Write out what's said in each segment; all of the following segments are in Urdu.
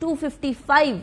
255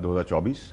2024।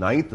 9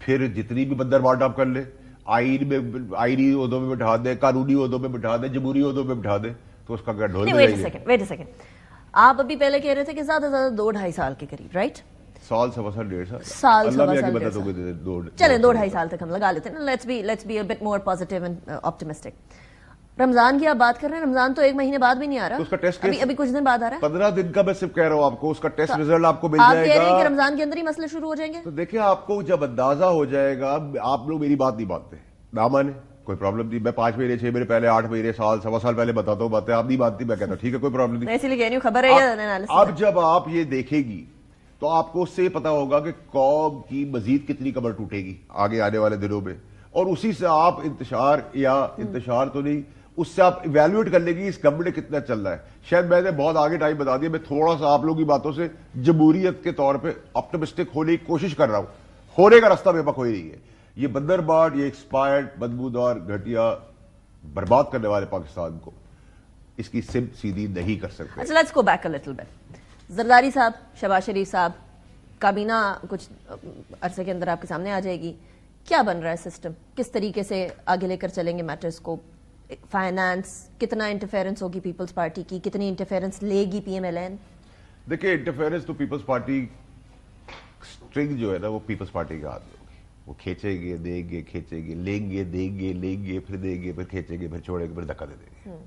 پھر جتنی بھی بندر بانٹ آپ کر لیں, آئینی عہدوں میں بٹھا دیں, قانونی عہدوں میں بٹھا دیں, جمہوری عہدوں میں بٹھا دیں, تو اس کا کیا ڈھول ویٹ اے سیکنڈ, آپ ابھی پہلے کہہ رہے تھے کہ زیادہ سے زیادہ 2-2.5 سال کے قریب, رائٹ؟ سال, سوا سال, 1.5 سال, اللہ میاں کی مدد ہو گئی, چلے 2-2.5 سال تک ہم لگا لیتے ہیں. Let's be a bit more positive and optimistic. Ramzan کی آپ بات کر رہے ہیں, رمضان تو 1 مہینے بعد بھی نہیں آ رہا, اس کا ٹیسٹ ابھی کچھ دن بعد آ رہا ہے. 15 دن کا میں صرف کہہ رہا ہوں آپ کو, اس کا ٹیسٹ ریزلٹ آپ کو مل آپ جائے کہہ رہے ہیں کہ گا. رمضان کے اندر ہی مسئلے شروع ہو جائیں گے. تو دیکھیں آپ کو جب اندازہ ہو جائے گا, آپ لوگ میری بات نہیں مانتے, نہ مانے کوئی پرابلم نہیں, میں 5 مہینے 6 مہینے پہلے 8 مہینے سال سوا سال پہلے بتاتا ہوں باتیں, آپ نہیں مانتی, میں کہتا ہوں ٹھیک ہے کوئی پرابلم نہیں. میں اسی لیے کہہ رہی ہوں خبر ہے. اب جب آپ یہ دیکھے گی تو آپ کو اس سے یہ پتا ہوگا کہ قوم کی مزید کتنی کمر ٹوٹے گی آگے آنے والے دنوں میں, اور اسی سے آپ انتشار تو نہیں, اس سے آپ ایویلویٹ کر لیں گی اس گورنمنٹ نے کتنا چل رہا ہے. شاید میں نے بہت آگے ٹائم بتا دیا, میں تھوڑا سا آپ لوگوں کی باتوں سے جمہوریت کے طور پہ آپٹمسٹک ہونے کی کوشش کر رہا ہوں, ہونے کا راستہ بے کوئی نہیں ہے. یہ بندر بانٹ, یہ ایکسپائرڈ, بدبودار, گھٹیا, برباد کرنے والے پاکستان کو اس کی سمت سیدھی نہیں کر سکتے. اچھا, let's go back a little bit. Zardari صاحب, شہباز شریف صاحب, کابینہ کچھ عرصے کے اندر آپ کے سامنے آ جائے گی. کیا بن رہا ہے سسٹم, کس طریقے سے آگے لے کر چلیں گے میٹرز کو؟ فائنانس, کتنا انٹرفیئرنس ہوگی پیپلز پارٹی کی, کتنی انٹرفیئرنس لے گی پی ایم ایل این؟ دیکھیں انٹرفیئرنس تو پیپلز پارٹی اسٹرنگ جو ہے نا وہ پیپلز پارٹی کے ہاتھ میں ہوگی. وہ کھینچیں گے, دیں گے, کھینچیں گے, لیں گے, دیں گے, لیں گے, پھر دیں گے, پھر کھینچیں گے, پھر چھوڑیں گے, پھر دھکا دے دیں گے.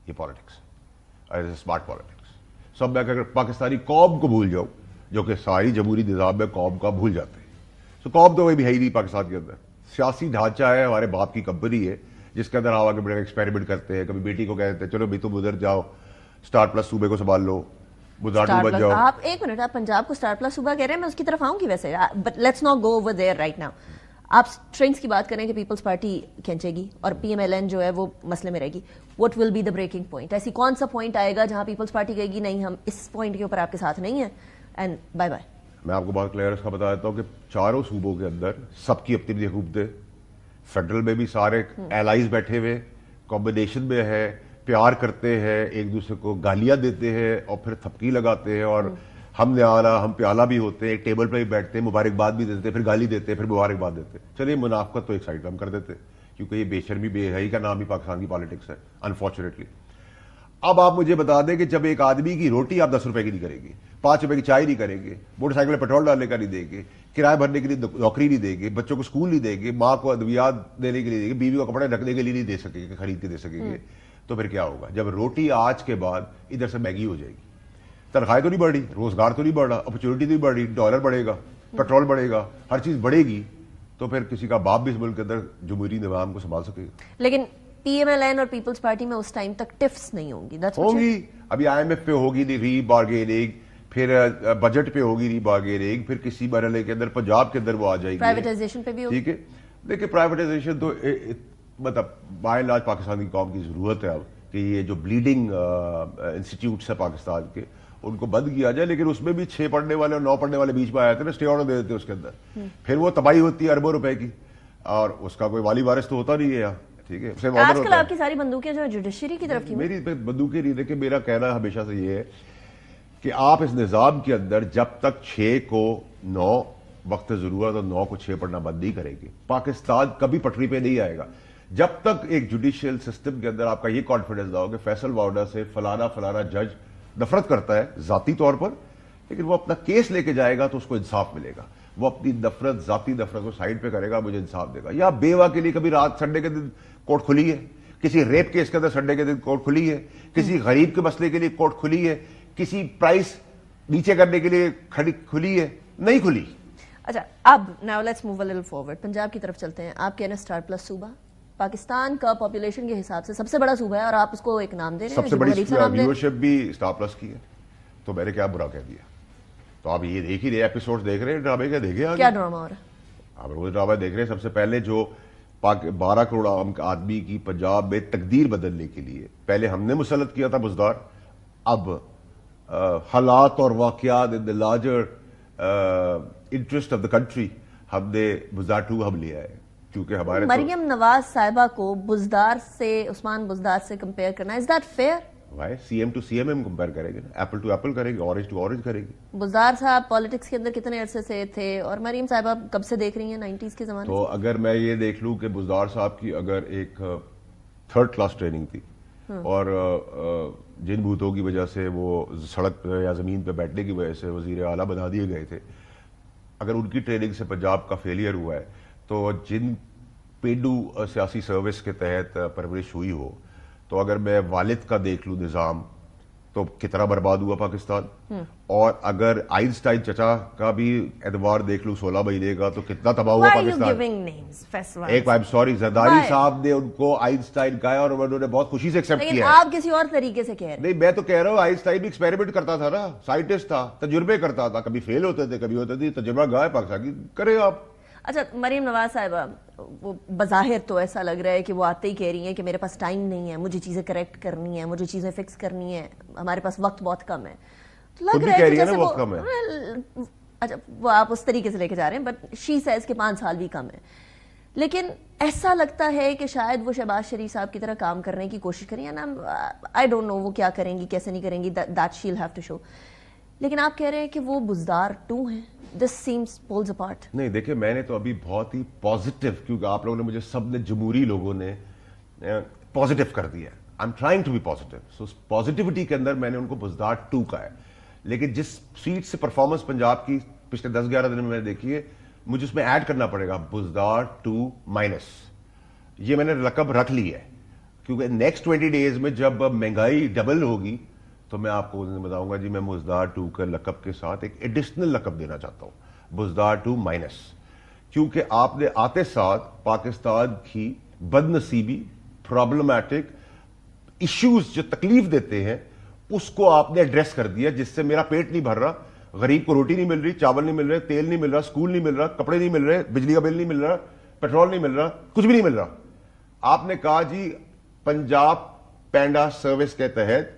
یہ پالیٹکس, اسمارٹ پالیٹکس. سب میں اگر پاکستانی قوم کو بھول جاؤں, جو کہ ساری جمہوری نظام میں قوم کا بھول جاتے ہیں, تو قوم تو وہی بھی ہے ہی نہیں پاکستان کے اندر. سیاسی ڈھانچہ ہے, ہمارے باپ کی کمپنی ہے جس کے اندر ہم آگے بڑے ایکسپیریمنٹ کرتے ہیں. کبھی بیٹی کو کہتے ہیں چلو بھی تم ادھر جاؤ, اسٹار پلس صوبے کو سنبھال لو, بزارٹو بچ جاؤ. آپ ایک منٹ, آپ پنجاب کو اسٹار پلس صوبہ کہہ رہے ہیں, میں اس کی طرف آؤں گی ویسے, but let's not go over there right now. آپ اسٹرنگس کی بات کریں کہ پیپلز پارٹی کھینچے گی اور پی ایم ایل این جو ہے وہ مسئلے میں رہے گی. What will be the breaking point? ایسی کون سا پوائنٹ آئے گا جہاں پیپلز پارٹی کہے گی نہیں ہم اس پوائنٹ کے اوپر آپ کے ساتھ نہیں ہیں اینڈ بائے بائے؟ میں آپ کو بات کلیئر اس کا بتا دیتا ہوں کہ چاروں صوبوں کے اندر سب کی اپنی حکومتیں, فیڈرل میں بھی سارے ایلائز بیٹھے ہوئے, کمبینیشن میں ہے, پیار کرتے ہیں, ایک دوسرے کو گالیاں دیتے ہیں اور پھر تھپکی لگاتے ہیں, اور ہم نیالہ ہم پیالہ بھی ہوتے ہیں, ٹیبل پہ بھی بیٹھتے ہیں, مبارکباد بھی دیتے ہیں, پھر گالی دیتے ہیں, پھر مبارکباد دیتے ہیں. چلیے منافقت تو ایک سائڈ پہ ہم کر دیتے ہیں کیونکہ یہ بے شرمی بے حیائی کا نام ہی پاکستان کی پالیٹکس ہے انفارچونیٹلی. اب آپ مجھے بتا دیں کہ جب ایک آدمی کی روٹی آپ 10 روپے کی نہیں کریں گے, 5 روپے کی چائے نہیں کریں گے, موٹر سائیکل میں پیٹرول ڈالنے کا نہیں دیں گے, کرایہ بھرنے کے لیے نوکری نہیں دیں گے, بچوں کو اسکول نہیں دیں گے, ماں کو ادویات دینے کے لیے دیں گے, بیوی کو کپڑے رکھنے کے لیے نہیں دے سکیں گے, خرید کے دے سکیں گے, تو پھر کیا ہوگا؟ جب روٹی آج کے بعد ادھر سے مہنگی ہو جائے گی, تنخواہیں تو نہیں بڑھ رہی, روزگار تو نہیں بڑھ رہا, اپرچونٹی نہیں بڑھ رہی, ڈالر بڑھے گا, پیٹرول بڑھے گا, ہر چیز بڑھے گی, تو پھر کسی کا باپ بھی اس ملک کے اندر جمہوری نظام کو سنبھال سکے گا؟ لیکن پی ایم ایل این اور پیپلز پارٹی میں اس ٹائم تک ٹفس نہیں ہوں گی. ہوں گی, ابھی آئی ایم ایف پہ ہوگی ری بارگیننگ, پھر بجٹ پہ ہوگی ری بارگیننگ, پھر کسی مرحلے کے اندر پنجاب کے اندر وہ آ جائے گی, پرائیویٹائزیشن پہ بھی ہوگی. ٹھیک ہے, دیکھیں پرائیویٹائزیشن تو مطلب بائی اینڈ لارج پاکستان کی قوم کی ضرورت ہے اب کہ یہ جو بلیڈنگ انسٹیٹیوٹس ہیں پاکستان کے ان کو بند کیا جائے, لیکن اس میں بھی 6 پڑھنے والے اور 9 پڑھنے والے بیچ میں آئے تھے نا, اسٹے آرڈر دے دیتے اس کے اندر, پھر وہ تباہی ہوتی ہے اربوں روپے کی, اور اس کا کوئی والی وارث تو ہوتا نہیں ہے یہاں. ٹھیک ہے, آج کل آپ کی ساری بندوقیں جو ہے جوڈیشری کی طرف کی. میری بندوقیں نہیں, دیکھیں میرا کہنا ہمیشہ سے یہ ہے کہ آپ اس نظام کے اندر جب تک 6 کو 9 وقت ضرورت اور 9 کو 6 پڑھنا بند نہیں کریں گے, پاکستان کبھی پٹری پہ نہیں آئے گا. جب تک ایک جوڈیشل سسٹم کے اندر آپ کا یہ کانفیڈنس نہ ہو کہ فیصل وارڈر سے فلانا جج نفرت کرتا ہے ذاتی طور پر, لیکن وہ اپنا کیس لے کے جائے گا تو اس کو انصاف ملے گا, وہ اپنی ذاتی نفرت کو سائڈ پہ کرے گا, مجھے انصاف دے گا. یا بیوہ کے لیے کبھی رات سنڈے کے دن کورٹ کھلی ہے, کسی ریپ کیس کے اندر سنڈے کے دن کورٹ کھلی ہے, کسی غریب کے مسئلے کے لیے کورٹ کھلی ہے, کسی پرائس نیچے کرنے کے لیے کھلی ہے, نہیں کھلی. اچھا, اب now let's move a little forward, Punjab کی طرف چلتے ہیں. آپ کہہ رہے ہیں اسٹار پلس صوبہ پاکستان کا پاپولیشن کے حساب سے سب سے بڑا صوبہ ہے, اور آپ اس کو ایک نام دے رہے ہیں, سب سے بڑی ویورشپ بھی اسٹار پلس کی ہے, تو میں نے کیا برا کہہ دیا؟ تو آپ یہ دیکھ ہی رہے ایپیسوڈ دیکھ رہے ہیں, ڈرامے کیا دیکھے, کیا ڈرامہ ہو رہا ہے؟ آپ وہ ڈرامہ دیکھ رہے ہیں. سب سے پہلے جو 12 کروڑ عام آدمی کی پنجاب میں تقدیر بدلنے کے لیے پہلے ہم نے مسلط کیا تھا بزدار, اب حالات اور واقعات in the larger interest of the country ہم نے بزدار 2 ہم لیا ہے, کیونکہ ہمارے مریم نواز صاحبہ کو بزدار سے, عثمان بزدار سے کمپیئر کرنا, is that fear? CM to CM ہم کمپیئر کریں گے, ایپل ٹو ایپل کریں گے, اورنج ٹو اورنج کریں گے. بزدار صاحب پالیٹکس کے اندر کتنے عرصے سے تھے, اور مریم صاحبہ کب سے دیکھ رہی ہیں 90s کے زمانے تو اگر میں یہ دیکھ لوں کہ بزدار صاحب کی اگر ایک 3rd کلاس ٹریننگ تھی اور جن بھوتوں کی وجہ سے وہ سڑک پہ یا زمین پہ بیٹھنے کی وجہ سے وزیر اعلیٰ بنا دیے گئے تھے, اگر ان کی ٹریننگ سے پنجاب کا فیلئر ہوا ہے, تو جن پینڈو سیاسی سروس کے تحت پرورش ہوئی ہو, تو اگر میں والد کا دیکھ لوں نظام تو کتنا برباد ہوا پاکستان, اور اگر آئنسٹائن چچا کا بھی اعتبار دیکھ لوں 16 مہینے کا تو کتنا تباہ ہوا پاکستان. ایک سوری زرداری صاحب نے ان کو آئنسٹائن کہا اور انہوں نے بہت خوشی سے ایکسپٹ کیا. آپ کسی اور طریقے سے کہہ رہے ہیں. نہیں, میں تو کہہ رہا ہوں آئنسٹائن بھی ایکسپیریمنٹ کرتا تھا نا, سائنٹسٹ تھا, تجربے کرتا تھا, کبھی فیل ہوتے تھے کبھی ہوتے تھے, تجربہ گاہ پاکستان کی کرے آپ. اچھا مریم نواز صاحبہ, وہ بظاہر تو ایسا لگ رہا ہے کہ وہ آتے ہی کہہ رہی ہیں کہ میرے پاس ٹائم نہیں ہے, مجھے چیزیں کریکٹ کرنی ہیں, مجھے چیزیں فکس کرنی ہیں, ہمارے پاس وقت بہت کم ہے. لگ رہا ہے کہ جیسے وہ, اچھا وہ آپ اس طریقے سے لے کے جا رہے ہیں, بٹ شی سیز کہ 5 سال بھی کم ہے. لیکن ایسا لگتا ہے کہ شاید وہ شہباز شریف صاحب کی طرح کام کرنے کی کوشش کریں, نا آئی ڈونٹ نو وہ کیا کریں گی کیسے نہیں کریں گی, that she will have to show. لیکن آپ کہہ رہے ہیں کہ وہ بزدار 2 ہیں. This seems pulls apart. نہیں دیکھیں, میں نے تو ابھی بہت ہی پازیٹیو, کیونکہ آپ لوگوں نے مجھے سب نے جمہوری لوگوں نے پازیٹیو کر دیا ہے. I am trying to be positive. So اس پازیٹیوٹی کے اندر میں نے ان کو بزدار 2 کہا ہے. لیکن جس سیٹ سے پرفارمنس پنجاب کی پچھلے 10-11 دن میں دیکھی ہے, مجھے اس میں ایڈ کرنا پڑے گا بزدار 2-. یہ میں نے لقب رکھ لی ہے, کیونکہ نیکسٹ 20 days میں جب مہنگائی ڈبل ہوگی تو میں آپ کو بتاؤں گا جی میں بزدار 2 کے لقب کے ساتھ ایک ایڈیشنل لقب دینا چاہتا ہوں, بزدار 2-. کیونکہ آپ نے آتے ساتھ پاکستان کی بد نصیبی, پرابلمٹک ایشوز جو تکلیف دیتے ہیں اس کو آپ نے ایڈریس کر دیا, جس سے میرا پیٹ نہیں بھر رہا, غریب کو روٹی نہیں مل رہی, چاول نہیں مل رہے, تیل نہیں مل رہا, اسکول نہیں مل رہا, کپڑے نہیں مل رہے, بجلی کا بل نہیں مل رہا, پیٹرول نہیں مل رہا, کچھ بھی نہیں مل رہا. آپ نے کہا جی پنجاب پینڈا سروس کے تحت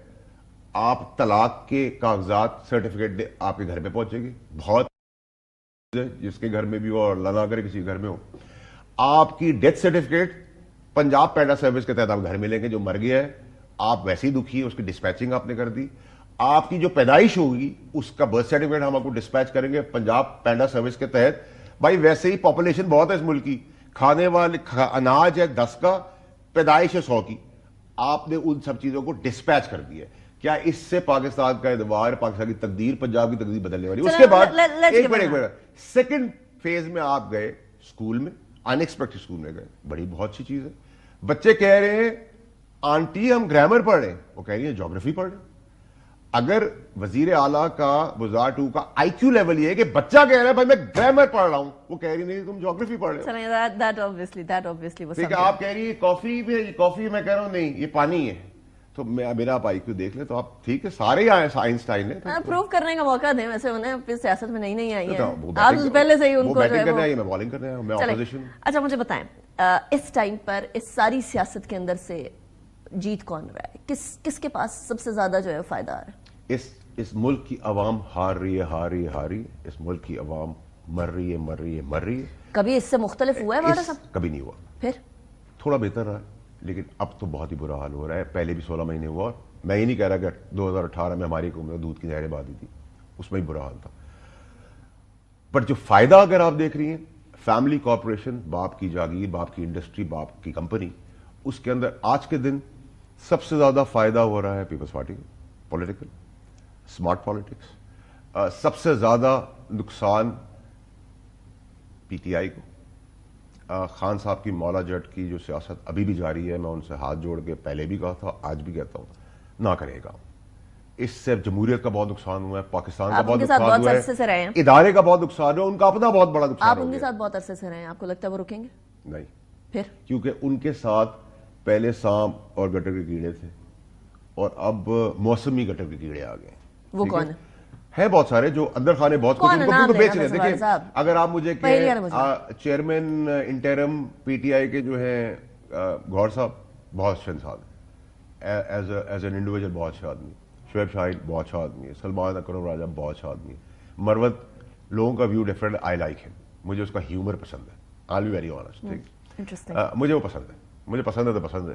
آپ طلاق کے کاغذات سرٹیفکیٹ آپ کے گھر پہ پہنچے گی. بہت جس کے گھر میں بھی ہو اور اللہ نہ کرے کسی گھر میں ہو, آپ کی death certificate Punjab panda service کے تحت آپ گھر ملیں گے. جو مر گیا ہے آپ ویسے ہی دکھی ہے, اس کی ڈسپیچنگ آپ نے کر دی. آپ کی جو پیدائش ہوگی اس کا برتھ سرٹیفکیٹ ہم آپ کو ڈسپیچ کریں گے پنجاب پینڈا سروس کے تحت. بھائی ویسے ہی پاپولیشن بہت ہے اس ملک کی, کھانے والے اناج ہے 10 کا, پیدائش ہے 100 کی, آپ نے ان سب چیزوں کو ڈسپیچ کر دیا. کیا اس سے پاکستان کا ادوار, پاکستان کی تقدیر, پنجاب کی تقدیر بدلنے والی؟ اس کے بعد ایک منٹ, سیکنڈ فیز میں آپ گئے اسکول میں, ان ایکسپیکٹڈ اسکول میں گئے, بڑی بہت سی چیز ہے. بچے کہہ رہے ہیں آنٹی ہم گرامر پڑھ رہے ہیں, وہ کہہ رہی ہیں جیوگرافی پڑھ رہے ہیں. اگر وزیر اعلیٰ کا بزدار 2 کا آئی کیو لیول یہ ہے کہ بچہ کہہ رہا ہے بھائی میں گرامر پڑھ رہا ہوں, وہ کہہ رہی نہیں تم جیوگرافی پڑھ رہے ہو. ٹھیک ہے, آپ کہہ رہی ہے کافی بھی ہے, کافی میں کہہ رہا ہوں نہیں یہ پانی ہے. تو میرا آپ آئی کیو دیکھ لیں تو آپ ٹھیک ہے, سارے آئنسٹائن ہیں. پروو کرنے کا موقع دیں, ویسے انہیں اپنی سیاست میں نہیں آئی ہیں, آپ پہلے سے ہی ان کو میں بالنگ کر رہا ہوں, میں اپوزیشن. اچھا مجھے بتائیں اس ٹائم پر اس ساری سیاست کے اندر سے جیت کون رہا ہے, کس کے پاس سب سے زیادہ جو ہے فائدہ آ رہا ہے؟ اس ملک کی عوام ہار رہی ہے, اس ملک کی عوام مر رہی ہے. کبھی اس سے مختلف ہوا ہے ہمارا سب؟ کبھی نہیں ہوا. پھر تھوڑا بہتر رہا ہے, لیکن اب تو بہت ہی برا حال ہو رہا ہے. پہلے بھی 16 مہینے ہوا, اور میں یہ نہیں کہہ رہا کہ 2018 میں ہماری حکومت دودھ کی نہریں بہادی تھی, اس میں ہی برا حال تھا. پر جو فائدہ اگر آپ دیکھ رہی ہیں, فیملی کارپوریشن, باپ کی جاگیر, باپ کی انڈسٹری, باپ کی کمپنی, اس کے اندر آج کے دن سب سے زیادہ فائدہ ہو رہا ہے پیپلز پارٹی کو, پولیٹیکل اسمارٹ پالیٹکس. سب سے زیادہ نقصان پی ٹی آئی کو. خان صاحب کی مولا جٹ کی جو سیاست ابھی بھی جاری ہے, میں ان سے ہاتھ جوڑ کے پہلے بھی کہا تھا, آج بھی کہتا ہوں, نہ کرے گا. اس سے جمہوریت کا بہت نقصان ہوا ہے, پاکستان کا بہت نقصان ہوا ہے, ادارے کا بہت نقصان ہوا, ان کا اپنا بہت بڑا نقصان. آپ ان کے ساتھ بہت عرصے سے رہے ہیں, آپ کو لگتا ہے وہ رکیں گے؟ نہیں. پھر کیونکہ ان کے ساتھ پہلے سانپ اور گٹر کے کیڑے تھے, اور اب موسمی گٹر کے کیڑے آ گئے. وہ کون ہے؟ بہت سارے جو اندر خانے بہت کچھ ان کو بیچ رہے ہیں. دیکھیں اگر آپ مجھے chairman interim P T I کے جو ہیں گور صاحب بہت اچھے انسان ہیں, ایز این انڈیویجل بہت اچھا آدمی. شعیب شاہین بہت اچھا آدمی ہے. سلمان اکرم راجہ بہت اچھا آدمی ہے. مروت لوگوں کا ویو ڈفرنٹ, آئی لائک ہم, مجھے اس کا ہیومر پسند ہے, آئی بی ویری آنیسٹ. ٹھیک, مجھے وہ پسند ہے, مجھے پسند ہے تو پسند ہے.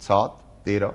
7, 13,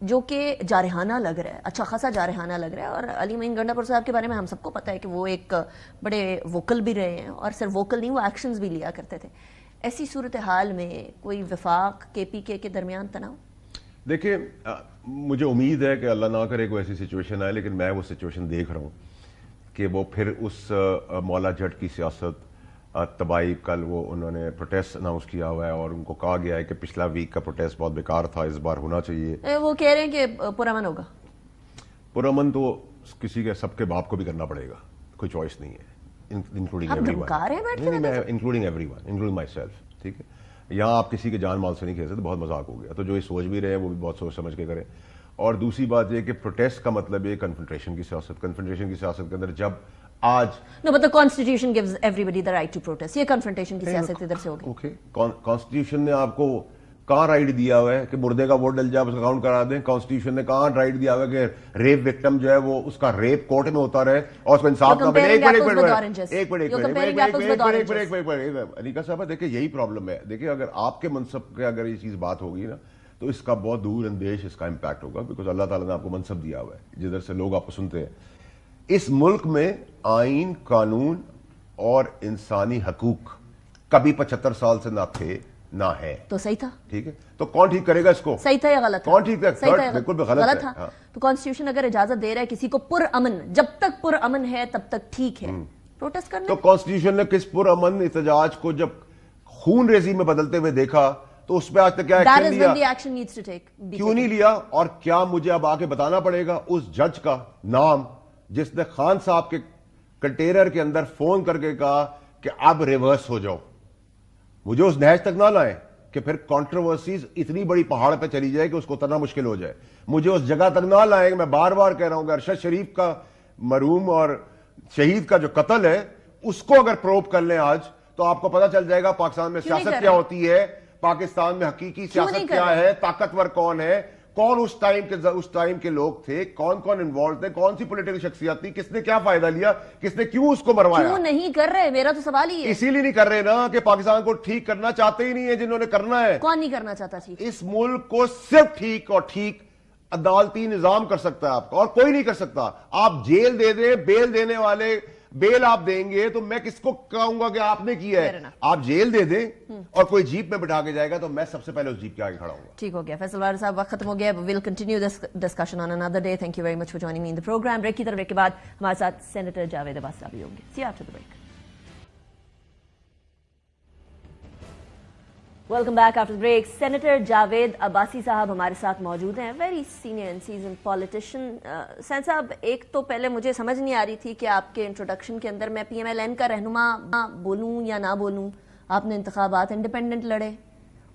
جو کہ جارحانہ لگ رہا ہے, اچھا خاصا جارحانہ لگ رہا ہے. اور علی معین گنڈا پور صاحب کے بارے میں ہم سب کو پتا ہے کہ وہ ایک بڑے ووکل بھی رہے ہیں, اور صرف ووکل نہیں, وہ ایکشنز بھی لیا کرتے تھے. ایسی صورتحال میں کوئی وفاق کے پی کے ترمیان تناؤ؟ دیکھیں, مجھے امید ہے کہ اللہ نہ کرے کوئی ایسی سچویشن آئے, لیکن میں وہ سچویشن دیکھ رہا ہوں کہ وہ پھر اس مولا جٹ کی سیاست تباہی. کل وہ انہوں نے پروٹیسٹ اناؤنس کیا ہوا ہے اور ان کو کہا گیا ہے کہ پچھلا ویک کا پروٹیسٹ بہت بیکار تھا, اس بار ہونا چاہیے. وہ کہہ رہے ہیں کہ پرامن ہوگا. پرامن تو کسی کے سب کے باپ کو بھی کرنا پڑے گا, کوئی چوائس نہیں ہے, including every one, including every one, including my self. ٹھیک ہے, یہاں آپ کسی کے جان مال سے نہیں کھیل سکتے, بہت مذاق ہو گیا. تو جو یہ سوچ بھی رہے ہیں وہ بھی بہت سوچ سمجھ کے کریں. اور دوسری بات یہ کہ پروٹیسٹ کا مطلب یہ کنفرنٹریشن کی سیاست, کنفرنٹریشن کی سیاست کے اندر جب آج No, but the constitution gives everybody the right to protest. یہ confrontation کی سیاست ادھر سے ہوگی. اوکے, کانسٹیٹیوشن نے آپ کو کہاں رائٹ دیا ہوا ہے کہ مردے کا ووٹ ڈل جائے, اس کا کاؤنٹ کرا دیں؟ کانسٹیٹیوشن نے کہاں رائٹ دیا ہوا ہے کہ ریپ وکٹم جو ہے وہ اس کا ریپ کورٹ میں ہوتا رہے اور اس کو انصاف نہ ملے؟ انیکا صاحب دیکھیں, یہی پرابلم ہے. دیکھیں, اگر آپ کے منصب کے اگر یہ چیز بات ہوگی نا تو اس کا بہت دور اندیش اس کا امپیکٹ ہوگا, بیکاز اللہ تعالیٰ نے آپ کو منصب دیا ہوا ہے جدھر سے لوگ آپ کو سنتے ہیں. اس ملک میں آئین, قانون اور انسانی حقوق کبھی 75 سال سے نہ تھے نہ ہے. تو صحیح تھا, ٹھیک ہے, تو کون ٹھیک کرے گا اس کو؟ صحیح تھا یا غلط تھا؟ کون ٹھیک ہے؟ بالکل غلط تھا. ہے. تو کانسٹیٹیوشن اگر اجازت دے رہا ہے کسی کو پرامن, جب تک پرامن ہے تب تک ٹھیک ہے پروٹیسٹ کرنا. تو کانسٹیٹیوشن نے کس پرامن احتجاج کو جب خون ریزی میں بدلتے ہوئے دیکھا تو اس پہ آج تک کیا ایکشن لیا؟ کیوں نہیں لیا؟ اور کیا مجھے اب آ کے بتانا پڑے گا اس جج کا نام جس نے خان صاحب کے کنٹینر کے اندر فون کر کے کہا کہ اب ریورس ہو جاؤ؟ مجھے اس نہج تک نہ لائیں کہ پھر کنٹروورسیز اتنی بڑی پہاڑ پہ چلی جائے کہ اس کو اترنا مشکل ہو جائے. مجھے اس جگہ تک نہ لائیں کہ میں بار بار کہہ رہا ہوں کہ ارشد شریف کا مرحوم اور شہید کا جو قتل ہے اس کو اگر پروب کر لیں آج تو آپ کو پتہ چل جائے گا پاکستان میں سیاست کیا ہوتی ہے, پاکستان میں حقیقی سیاست کیا ہے, طاقتور کون ہے, کون اس ٹائم کے لوگ تھے, کون کون انوالو تھے, کون سی پولیٹیکل شخصیت تھی, کس نے کیا فائدہ لیا, کس نے کیوں اس کو مروایا. کیوں نہیں کر رہے؟ میرا تو سوال ہی ہے. اسی لیے نہیں کر رہے نا کہ پاکستان کو ٹھیک کرنا چاہتے ہی نہیں ہے جنہوں نے کرنا ہے. کون نہیں کرنا چاہتا ٹھیک؟ اس ملک کو صرف ٹھیک اور ٹھیک عدالتی نظام کر سکتا ہے آپ کا, اور کوئی نہیں کر سکتا. آپ جیل دے دیں, بیل دینے والے بیل آپ دیں گے تو میں کس کو کہوں گا کہ آپ نے کیا ہے؟ آپ جیل دے دیں اور کوئی جیپ میں بٹھا کے جائے گا تو میں سب سے پہلے اس جیپ کے آگے کھڑا ہوں گا. ٹھیک ہو گیا فیصل وارث صاحب, وقت ختم ہو گیا. We'll continue this discussion on another day. Thank you very much for joining me in the program. Break کی طرف ایک کے بعد ہمارے ساتھ سینیٹر جاوید عباسی صاحب بھی ہوں گے. See you after the break. Welcome back after break. Senator Javed Abbasi صاحب ہمارے ساتھ موجود ہیں, very senior and season politician. سین صاحب, ایک تو پہلے مجھے سمجھ نہیں آ رہی تھی کہ آپ کے انٹروڈکشن کے اندر میں پی ایم ایل این کا رہنما بولوں یا نہ بولوں. آپ نے انتخابات انڈیپینڈنٹ لڑے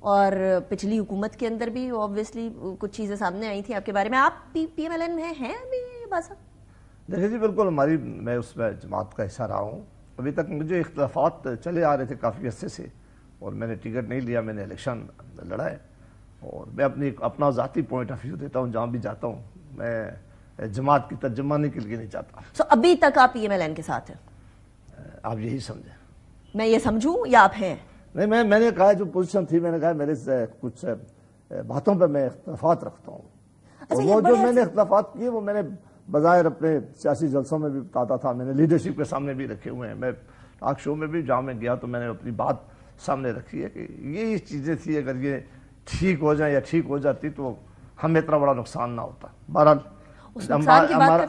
اور پچھلی حکومت کے اندر بھی آبویسلی کچھ چیزیں سامنے آئی تھیں آپ کے بارے میں. آپ پی ایم ایل این میں ہیں ابھی باسا؟ دیکھیں جی بالکل, میں اس میں جماعت کا حصہ رہا ہوں. ابھی تک مجھے اختلافات چلے آ رہے تھے کافی عرصے سے, اور میں نے ٹکٹ نہیں لیا, میں نے الیکشن لڑا ہے. اور میں اپنا ذاتی پوائنٹ آف ویو دیتا ہوں جہاں بھی جاتا ہوں. میں جماعت کی ترجمانی کے لیے نہیں چاہتا. سو ابھی تک آپ پی ایم ایل این کے ساتھ ہیں؟ آپ یہی سمجھیں. میں یہ سمجھوں یا آپ ہیں؟ نہیں, میں نے کہا جو پوزیشن تھی, میں نے کہا میرے کچھ باتوں پہ میں اختلافات رکھتا ہوں. اور وہ جو میں نے اختلافات کیے وہ میں نے بظاہر اپنے سیاسی جلسوں میں بھی بتاتا تھا, میں نے لیڈرشپ کے سامنے بھی رکھے ہوئے ہیں. میں ٹاک شو میں بھی جہاں میں گیا تو میں نے اپنی بات سامنے رکھی ہے کہ یہ چیزیں تھی, اگر یہ ٹھیک ہو جائیں یا ٹھیک ہو جاتی تو ہمیں اتنا بڑا نقصان نہ ہوتا. بہرحال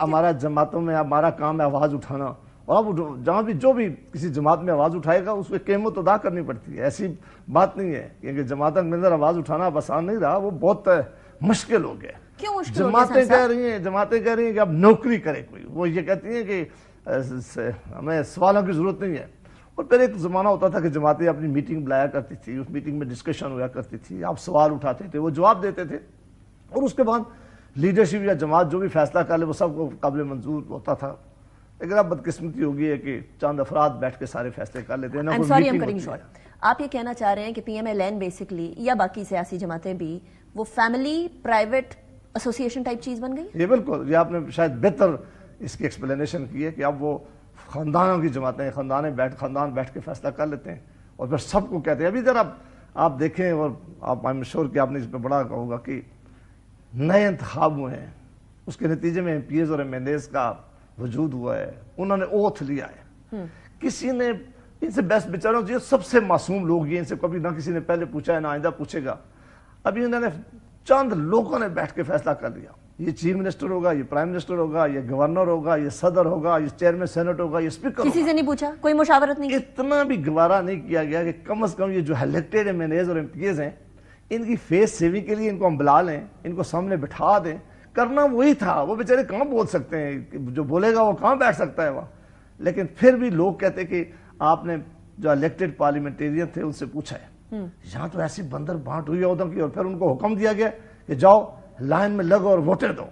ہمارا جماعتوں میں ہمارا کام ہے آواز اٹھانا, اور اب جہاں بھی جو بھی کسی جماعت میں آواز اٹھائے گا اس کو قیمت ادا کرنی پڑتی ہے. ایسی بات نہیں ہے کیونکہ جماعتوں کے اندر آواز اٹھانا اب آسان نہیں رہا, وہ بہت مشکل ہو گیا. جماعتیں کہہ رہی ہیں کہ اب نوکری کرے کوئی, وہ یہ کہتی ہیں کہ ہمیں سوالوں کی ضرورت نہیں ہے. اور پھر ایک زمانہ ہوتا تھا کہ جماعتیں اپنی میٹنگ بلایا کرتی تھی, اس میٹنگ میں ڈسکشن ہوا کرتی تھی, آپ سوال اٹھاتے تھے, وہ جواب دیتے تھے, اور اس کے بعد لیڈرشپ یا جماعت جو بھی فیصلہ کر لے وہ سب کو قابل منظور ہوتا تھا. لیکن اب بدقسمتی ہوگی ہے کہ چند افراد بیٹھ کے سارے فیصلے کر لیتے ہیں. آپ یہ کہنا چاہ رہے ہیں کہ P M L N basically یا باقی سیاسی جماعتیں بھی وہ فیملی پرائیویٹ ایسوسیشن ٹائپ چیز بن گئی؟ یہ بالکل, یہ آپ نے شاید بہتر اس کی ایکسپلینیشن کی ہے کہ اب وہ خاندانوں کی جماعتیں, خاندان بیٹھ کے فیصلہ کر لیتے ہیں اور پھر سب کو کہتے ہیں. ابھی ذرا آپ دیکھیں, اور آپ آئی ایم شیور کہ آپ نے اس پہ بڑا کہا ہوگا کہ نئے انتخاب ہوئے ہیں، اس کے نتیجے میں MPs اور MNAs کا وجود ہوا ہے، انہوں نے اوتھ لیا ہے. کسی نے ان سے بیسٹ بیچاروں یہ سب سے معصوم لوگ یہ، ان سے کبھی نہ کسی نے پہلے پوچھا ہے نہ آئندہ پوچھے گا. ابھی انہوں نے چند لوگوں نے بیٹھ کے فیصلہ کر لیا، یہ چیف منسٹر ہوگا، یہ پرائم منسٹر ہوگا، یہ گورنر ہوگا، یہ صدر ہوگا، یہ چیئرمین سینٹ ہوگا، یہ اسپیکر ہوگا. کسی سے نہیں پوچھا، کوئی مشاورت نہیں. اتنا بھی گوارا نہیں کیا گیا کہ کم از کم یہ جو الیکٹڈ MNAs اور MPs ہیں ان کی فیس سیونگ کے لیے ان کو ہم بلا لیں، ان کو سامنے بٹھا دیں. کرنا وہی تھا، وہ بیچارے کہاں بول سکتے ہیں، جو بولے گا وہ کہاں بیٹھ سکتا ہے وہاں. لیکن پھر بھی لوگ کہتے کہ آپ نے جو الیکٹڈ پارلیمنٹیرین تھے ان سے پوچھا ہے. یہاں تو ایسی بندر بانٹ ہوئی عہدوں کی، اور پھر ان کو حکم دیا گیا کہ جاؤ لائن میں لگو اور ووٹیں دو.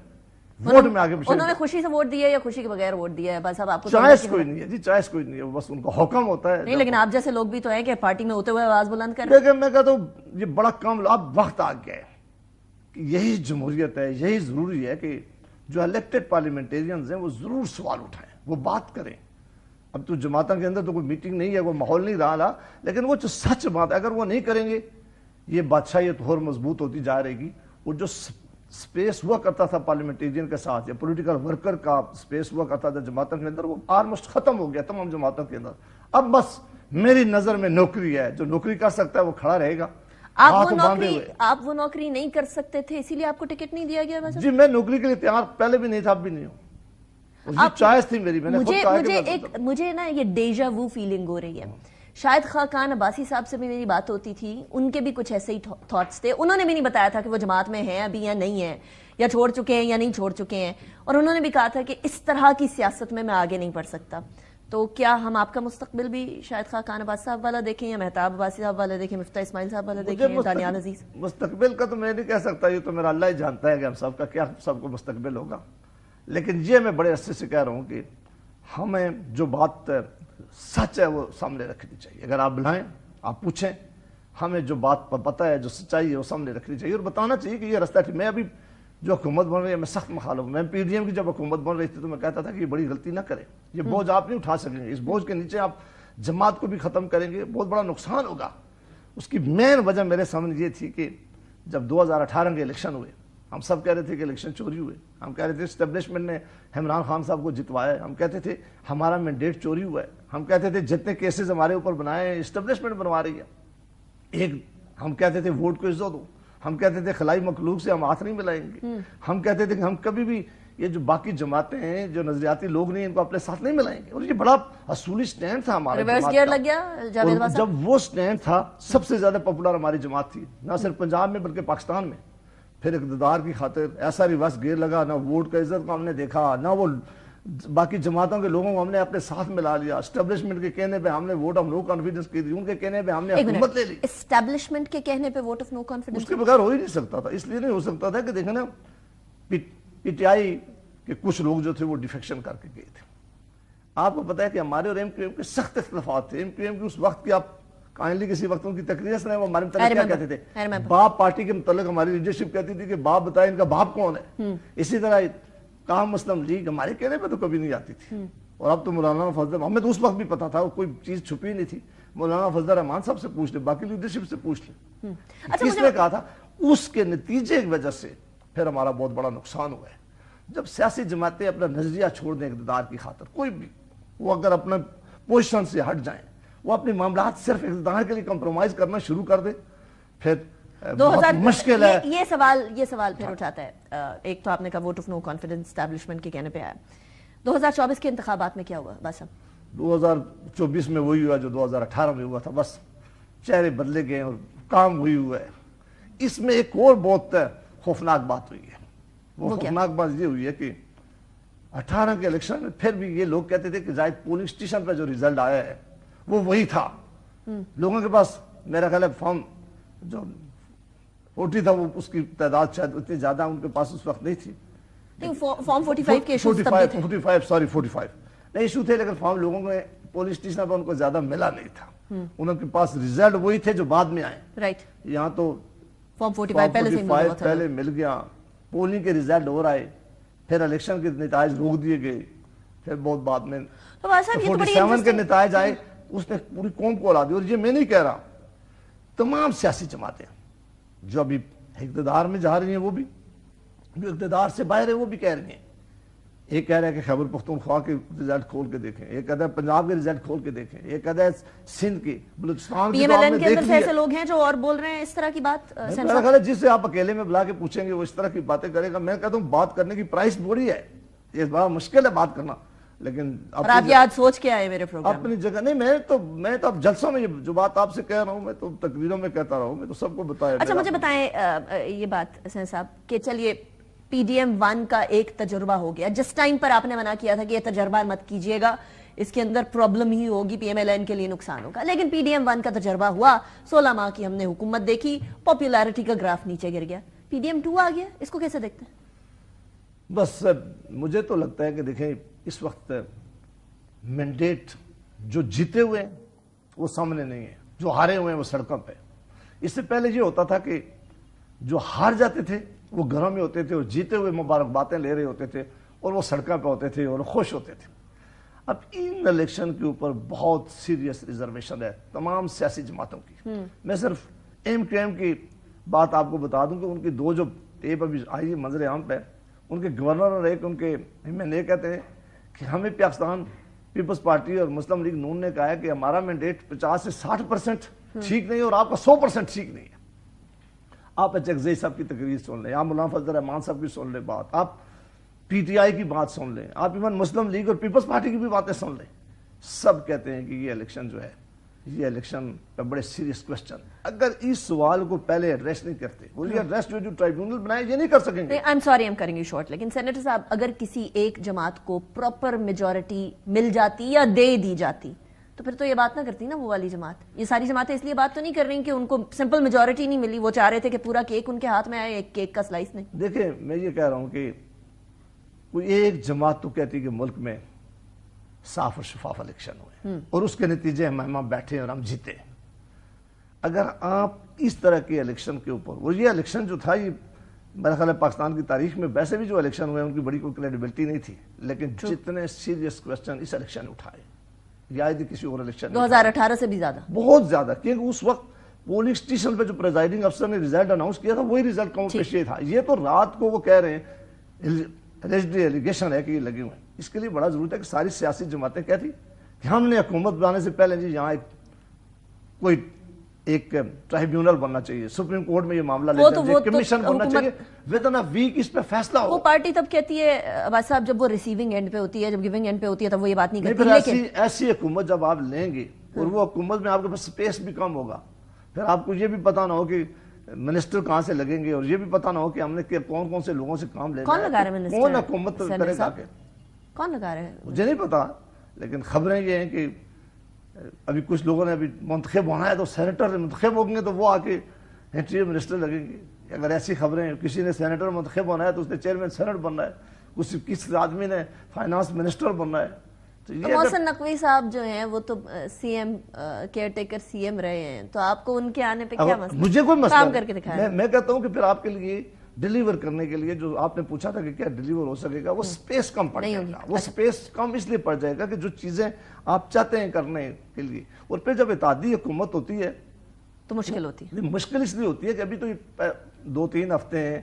ووٹ میں آگے انہوں نے خوشی سے ووٹ دیا یا خوشی کے بغیر ووٹ دیا ہے؟ بس اب آپ کو چوائس کوئی نہیں ہے جی، چوائس کوئی نہیں ہے، بس ان کو حکم ہوتا ہے. نہیں، لیکن آپ جیسے لوگ بھی تو ہیں کہ پارٹی میں ہوتے ہوئے آواز بلند کر. لیکن میں کہتا ہوں یہ بڑا کم، اب وقت آ گیا ہے کہ یہی جمہوریت ہے، یہی ضروری ہے کہ جو الیکٹڈ پارلیمنٹیرینز ہیں وہ ضرور سوال اٹھائیں، وہ بات کریں. اب تو جماعتوں کے اندر تو کوئی میٹنگ نہیں ہے، کوئی ماحول نہیں رہا، لیکن وہ جو سچ بات ہے اگر وہ نہیں کریں گے یہ بادشاہیت اور مضبوط ہوتی جا رہے گی. وہ جو سپیس ہوا کرتا تھا پارلیمنٹیرین کے ساتھ یا پولیٹیکل ورکر کا سپیس ہوا کرتا تھا جماعتوں کے اندر، وہ آلموسٹ ختم ہو گیا تمام جماعتوں کے اندر. اب بس میری نظر میں نوکری ہے، جو نوکری کر سکتا ہے وہ کھڑا رہے گا. آپ وہ نوکری نہیں کر سکتے تھے، اسی لیے آپ کو ٹکٹ نہیں دیا گیا؟ جی میں نوکری کے لیے تیار پہلے بھی نہیں تھا، اب بھی نہیں ہوں. چوائس تھی میری، میں نے خود کہا کہ مجھے نا یہ ڈیجا وو فیلنگ ہو رہی ہے. شاید خاقان عباسی صاحب سے بھی میری بات ہوتی تھی، ان کے بھی کچھ ایسے ہی تھاٹس تھے. انہوں نے بھی نہیں بتایا تھا کہ وہ جماعت میں ہیں ابھی یا نہیں ہیں، یا چھوڑ چکے ہیں یا نہیں چھوڑ چکے ہیں. اور انہوں نے بھی کہا تھا کہ اس طرح کی سیاست میں آگے نہیں بڑھ سکتا. تو کیا ہم آپ کا مستقبل بھی شاید خاقان عباسی صاحب والا دیکھیں، یا مہتاب عباسی صاحب والا دیکھیں، مفتاح اسماعیل صاحب والا دیکھیں، دانیال عزیز؟ مستقبل کا تو میں نہیں کہہ سکتا، یہ تو میرا اللہ ہی جانتا ہے کہ ہم سب کا کیا سب کو مستقبل ہوگا. لیکن یہ میں بڑے عرصے سے کہہ رہا ہوں کہ ہمیں جو بات سچ ہے وہ سامنے رکھنی چاہیے. اگر آپ بلائیں، آپ پوچھیں، ہمیں جو بات پتہ ہے، جو سچائی ہے وہ سامنے رکھنی چاہیے اور بتانا چاہیے کہ یہ رستہ ٹھیک. میں ابھی جو حکومت بن رہی ہے میں سخت مخالف ہوں. میں PDM کی جب حکومت بن رہی تھی تو میں کہتا تھا کہ یہ بڑی غلطی نہ کریں، یہ بوجھ آپ نہیں اٹھا سکیں گے، اس بوجھ کے نیچے آپ جماعت کو بھی ختم کریں گے، بہت بڑا نقصان ہوگا. اس کی مین وجہ میرے سامنے یہ تھی کہ جب 2018 کے الیکشن ہوئے، ہم سب کہہ رہے تھے کہ الیکشن چوری ہوئے، ہم کہہ رہے تھے اسٹیبلشمنٹ نے عمران خان صاحب کو جتوایا ہے، ہم کہتے تھے ہمارا مینڈیٹ چوری ہوا ہے، ہم کہتے تھے جتنے کیسز ہمارے اوپر بنائے ہیں اسٹیبلشمنٹ بنوا رہی ہے. ہم کہتے تھے ووٹ کو عزت دو، ہم کہتے تھے خلائی مخلوق سے ہم ہاتھ نہیں ملائیں گے، ہم کہتے تھے کہ ہم کبھی بھی یہ جو باقی جماعتیں ہیں جو نظریاتی لوگ نہیں ان کو اپنے ساتھ نہیں ملائیں گے. اور یہ بڑا اصولی سٹینڈ تھا ہمارا. ریورس گیئر لگ گیا جاوید باسا. جب وہ سٹینڈ تھا سب سے زیادہ پاپولر ہماری جماعت تھی، نہ صرف پنجاب میں بلکہ پاکستان میں. پھر اقتدار کی خاطر ایسا ریورس گیئر لگا، نہ ووٹ کا عزت کو ہم نے دیکھا، نہ وہ باقی جماعتوں کے لوگوں کو ہم نے اپنے ساتھ ملا لیا. اسٹیبلشمنٹ کے کہنے پہ ہم نے ووٹ آف نو کانفیڈنس کی تھی، ان کے کہنے پہ ہم نے حکومت لے لی. اسٹیبلشمنٹ کے کہنے پہ ووٹ آف نو کانفیڈنس اس کے بغیر ہو ہی نہیں سکتا تھا. اس لیے نہیں ہو سکتا تھا کہ دیکھیں نا PTI کے کچھ لوگ جو تھے وہ ڈیفیکشن کر کے گئے تھے. آپ کو پتا ہے کہ ہمارے اور MQM کے سخت اختلافات تھے. MQM کی اس وقت کی آپ کائنڈلی کسی وقت ان کی تقریر سنیں، وہ ہمارے متعلق کیا کہتے تھے؟ باپ پارٹی کے متعلق ہماری لیڈرشپ کہتی تھی کہ باپ بتائے ان کا باپ کون ہے. اسی طرح کام مسلم لیگ ہمارے کہنے پہ تو کبھی نہیں آتی تھی. اور اب تو مولانا فضل، ہمیں تو اس وقت بھی پتا تھا، کوئی چیز چھپی نہیں تھی. مولانا فضل الرحمان صاحب سے پوچھ لیں، باقی لیڈرشپ سے پوچھ لیں. کس نے کہا تھا؟ اس کے نتیجے کی وجہ سے پھر ہمارا بہت بڑا نقصان ہوا ہے. جب سیاسی جماعتیں اپنا نظریہ چھوڑ دیں اقتدار کی خاطر، کوئی بھی وہ اگر اپنا پوزیشن سے ہٹ جائیں، وہ اپنے معاملات صرف اقتدار کے لیے کمپرومائز کرنا شروع کر دیں، پھر بہت مشکل ہے. یہ سوال پھر اٹھاتا ہے. ایک تو آپ نے کہا vote of no confidence establishment کے کہنے پہ آیا. 2024 کے انتخابات میں کیا ہوا باسا؟ 2024 میں وہی ہوا جو 2018 میں ہوا تھا. بس چہرے بدلے گئے اور کام وہی ہوا ہے. اس میں ایک اور بہت خوفناک بات ہوئی ہے. وہ خوفناک بات یہ ہوئی ہے کہ 18 کے الیکشن میں پھر بھی یہ لوگ کہتے تھے کہ زائد پولنگ اسٹیشن پہ جو ریزلٹ آیا ہے وہ وہی تھا. لوگوں کے پاس میرا خیال ہے فارم جو ووٹی تھا وہ اس کی تعداد شاید اتنی زیادہ ان کے پاس اس وقت نہیں تھی. فارم 45 کے ایشوز تب بھی تھے. 45 نہیں ایشو تھے، لیکن فارم لوگوں کو پولنگ اسٹیشن پر ان کو زیادہ ملا نہیں تھا. ان کے پاس ریزلٹ وہی تھے جو بعد میں آئے. رائٹ. یہاں تو فارم 45 پہلے مل گیا، پولنگ کے ریزلٹ اور آئے، پھر الیکشن کے نتائج روک دیے گئے، پھر بہت بعد میں 47 کے نتائج آئے. اس نے پوری قوم کو اڑا دی. اور یہ میں نہیں کہہ رہا، تمام سیاسی جماعتیں جو ابھی اقتدار میں جا رہی ہیں وہ بھی، جو اقتدار سے باہر ہے وہ بھی کہہ رہی ہیں. ایک کہہ رہا ہے کہ خیبر پختونخوا کے رزلٹ کھول کے دیکھیں, ایک کہتا ہے پنجاب کے رزلٹ کھول کے دیکھیں, ایک کہتا ہے سندھ کی, بلوچستان کی. پی ایم ایل این کے اندر سے ایسے لوگ ہیں جو اور بول رہے ہیں اس طرح کی بات. میرا خیال ہے جس سے آپ اکیلے میں بلا کے پوچھیں گے وہ اس طرح کی باتیں کرے گا. میں کہتا ہوں بات کرنے کی پرائس بڑی ہے, یہ بڑا مشکل ہے بات کرنا, لیکن اور آپ یہ آج سوچ کے آئے میرے پروگرام اپنی جگہ نہیں. میں تو اب جلسوں میں جو بات آپ سے کہہ رہا ہوں, میں تو تقریروں میں کہتا رہا ہوں, میں تو سب کو بتایا. اچھا مجھے بتائیں یہ بات حسین صاحب کہ چلیے پی ڈی ایم 1 کا ایک تجربہ ہو گیا, جس ٹائم پر آپ نے منع کیا تھا کہ یہ تجربہ مت کیجئے گا, اس کے اندر پرابلم ہی ہوگی, پی ایم ایل این کے لیے نقصان ہوگا. لیکن پی ڈی ایم 1 کا تجربہ ہوا, 16 ماہ کی ہم نے حکومت دیکھی, پاپولیرٹی کا گراف نیچے گر گیا. پی ڈی ایم 2 آ گیا, اس کو کیسے دیکھتے ہیں؟ بس مجھے تو لگتا ہے کہ دیکھیں اس وقت مینڈیٹ جو جیتے ہوئے ہیں وہ سامنے نہیں ہے, جو ہارے ہوئے ہیں وہ سڑکوں پہ. اس سے پہلے یہ ہوتا تھا کہ جو ہار جاتے تھے وہ گھروں میں ہوتے تھے اور جیتے ہوئے مبارکبادیں لے رہے ہوتے تھے اور وہ سڑکوں پہ ہوتے تھے اور خوش ہوتے تھے. اب ان الیکشن کے اوپر بہت سیریس ریزرویشن ہے تمام سیاسی جماعتوں کی. میں صرف ایم کیو ایم کی بات آپ کو بتا دوں کہ ان کی 2 جو ٹیپ ابھی آئی منظر عام پہ, ان کے گورنر اور ایک ان کے ایم این اے کہتے ہیں کہ ہمیں پاکستان پیپلز پارٹی اور مسلم لیگ نون نے کہا ہے کہ ہمارا مینڈیٹ 50 سے 60% ٹھیک نہیں ہے اور آپ کا 100% ٹھیک نہیں ہے. آپ اچکزئی صاحب کی تقریر سن لیں, آپ مولانا فضل الرحمان صاحب کی سن لیں بات, آپ پی ٹی آئی کی بات سن لیں, آپ ایون مسلم لیگ اور پیپلز پارٹی کی بھی باتیں سن لیں. سب کہتے ہیں کہ یہ الیکشن جو ہے, یہ الیکشن کا بڑے سیریس کوسچن. اگر اس سوال کو پہلے ایڈریس نہیں کرتے, وہ یہ ایڈریس جو ٹرائیبیونل بنائے یہ نہیں کر سکیں گے. I'm sorry, I'm cutting you short, لیکن سینیٹر صاحب اگر کسی ایک جماعت کو پراپر میجورٹی مل جاتی یا دے دی جاتی تو پھر تو یہ بات نہ کرتی نا وہ والی جماعت. یہ ساری جماعتیں اس لیے بات تو نہیں کر رہی کہ ان کو سمپل میجورٹی نہیں ملی, وہ چاہ رہے تھے کہ پورا کیک ان کے ہاتھ میں آئے, ایک کیک کا سلائس نہیں. دیکھیں میں یہ کہہ رہا ہوں کہ کوئی ایک جماعت تو کہتی کہ ملک میں صاف اور شفاف الیکشن ہوئے اور اس کے نتیجے ہم بیٹھے اور ہم جیتے. اگر آپ اس طرح کے الیکشن کے اوپر, وہ یہ الیکشن جو تھا یہ میرا خیال ہے پاکستان کی تاریخ میں ویسے بھی جو الیکشن ہوئے ان کی بڑی کوئی کریڈیبلٹی نہیں تھی, لیکن جتنے سیریس کوسچن اس الیکشن نے اٹھائے یا کسی اور الیکشن 2018 سے بھی زیادہ, بہت زیادہ, کیونکہ اس وقت پولنگ اسٹیشن پہ جو پریزائڈنگ افسر نے ریزلٹ اناؤنس کیا تھا وہی ریزلٹ کاؤنٹ پیش تھا. یہ تو رات کو وہ کہہ رہے ہیں ایلیگیشن ہے کہ یہ لگے ہوئے ہیں. اس کے لیے بڑا ضرورت ہے کہ ساری سیاسی جماعتیں کہتی کہ ہم نے حکومت بنانے سے پہلے جی یہاں کوئی ایک ٹرائیبیونل بننا چاہیے, سپریم کورٹ میں یہ معاملہ لے جائے, کمیشن بننا چاہیے, ود ان اے ویک اس پہ فیصلہ ہو. وہ پارٹی تب کہتی ہے عباس صاحب جب وہ ریسیونگ اینڈ پہ ہوتی ہے, جب گیونگ اینڈ پہ ہوتی ہے تب وہ یہ بات نہیں کرتی. لیکن ایسی حکومت جب آپ لیں گے اور وہ حکومت میں آپ کے پاس سپیس بھی کم ہوگا, پھر آپ کو یہ بھی پتا نہ ہو کہ منسٹر کہاں سے لگیں گے اور یہ بھی پتا نہ ہو کہ ہم نے کون کون سے لوگوں سے کام لینا ہے. کون لگا رہے ہیں منسٹر, کون حکومت کرے گا, کون لگا رہے ہیں مجھے نہیں پتا, لیکن خبریں یہ ہیں کہ ابھی کچھ لوگوں نے ابھی منتخب ہونا ہے تو سینیٹر منتخب ہوں گے تو وہ آ کے انٹیریئر منسٹر لگیں گے. اگر ایسی خبریں ہیں کسی نے سینیٹر منتخب ہونا ہے تو اس نے چیئرمین سینٹ بننا ہے, کس آدمی نے فائنانس منسٹر بننا ہے. تو محسن نقوی صاحب جو ہیں وہ تو C M caretaker C M رہے ہیں, تو آپ کو ان کے آنے پہ کیا مسئلہ؟ مجھے کوئی مسئلہ کام کر کے دکھایا. میں کہتا ہوں کہ پھر آپ کے لیے ڈیلیور کرنے کے لیے جو آپ نے پوچھا تھا کہ کیا ڈیلیور ہو سکے گا, وہ سپیس کم پڑ جائے گا. وہ سپیس کم اس لیے پڑ جائے گا کہ جو چیزیں آپ چاہتے ہیں کرنے کے لیے, اور پھر جب اتحادی حکومت ہوتی ہے تو مشکل ہوتی ہے. مشکل اس لیے ہوتی ہے کہ ابھی تو 2-3 ہفتے ہیں,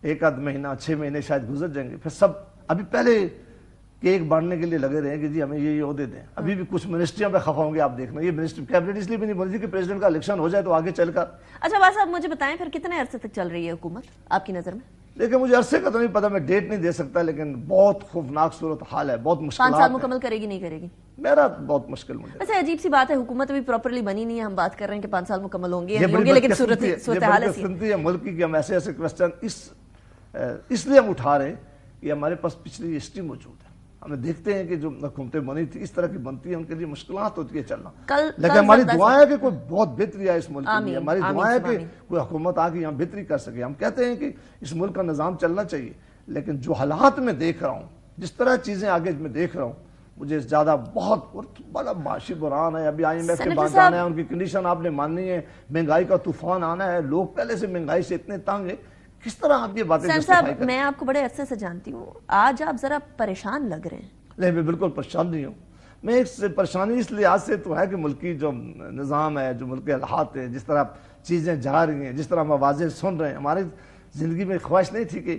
1 مہینہ 6 مہینے شاید گزر جائیں گے, پھر سب ابھی پہلے کیک بانٹنے کے لیے لگے رہے ہیں کہ جی ہمیں یہ عہدے دیں. ابھی بھی کچھ منسٹریوں پہ خفا ہوں گے آپ دیکھنا, یہ منسٹری کیبنٹ اس لیے بھی نہیں بنتی کہ پریزیڈنٹ کا الیکشن ہو جائے تو آگے چل کر. اچھا بات صاحب مجھے بتائیں پھر کتنے عرصے تک چل رہی ہے حکومت آپ کی نظر میں؟ لیکن مجھے عرصے کا تو نہیں پتا, میں ڈیٹ نہیں دے سکتا, لیکن بہت خوفناک صورت حال ہے, بہت مشکلات 5 سال مکمل کرے گی نہیں کرے گی؟ میرا بہت مشکل مجھے. ویسے عجیب سی بات ہے, حکومت ابھی پراپرلی بنی نہیں ہے, ہم بات کر رہے ہیں کہ 5 سال مکمل ہوں گے لیکن صورتحال ہے ملک کی کہ ہم ایسے کوسچن اس لیے ہم اٹھا رہے ہیں کہ ہمارے پاس پچھلی ہسٹری موجود ہے. ہمیں دیکھتے ہیں کہ جو حکومتیں بنی تھی اس طرح کی بنتی ہیں, ان کے لیے مشکلات ہوتی ہے چلنا, لیکن ہماری دعا ہے کہ کوئی بہت بہتری آئے اس ملک کے لیے. ہماری دعا ہے کہ کوئی حکومت آ کے یہاں بہتری کر سکے. ہم کہتے ہیں کہ اس ملک کا نظام چلنا چاہیے, لیکن جو حالات میں دیکھ رہا ہوں, جس طرح چیزیں آگے میں دیکھ رہا ہوں, مجھے زیادہ بہت بڑا معاشی بحران ہے. ابھی آئی ایم ایف کے بعد جانا ہے, ان کی کنڈیشن آپ نے ماننی ہے, مہنگائی کا طوفان آنا ہے, لوگ پہلے سے مہنگائی سے اتنے تنگ ہیں. کس طرح آپ یہ باتیں جسٹیفائی کریں؟ میں آپ کو بڑے عرصے سے جانتی ہوں, آج آپ ذرا پریشان لگ رہے ہیں. نہیں, میں بالکل پریشان نہیں ہوں. میں اس پریشانی اس لحاظ سے تو ہے کہ ملکی جو نظام ہے, جو ملک کے حالات ہیں, جس طرح چیزیں جا رہی ہیں, جس طرح ہم آوازیں سن رہے ہیں, ہماری زندگی میں خواہش نہیں تھی کہ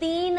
3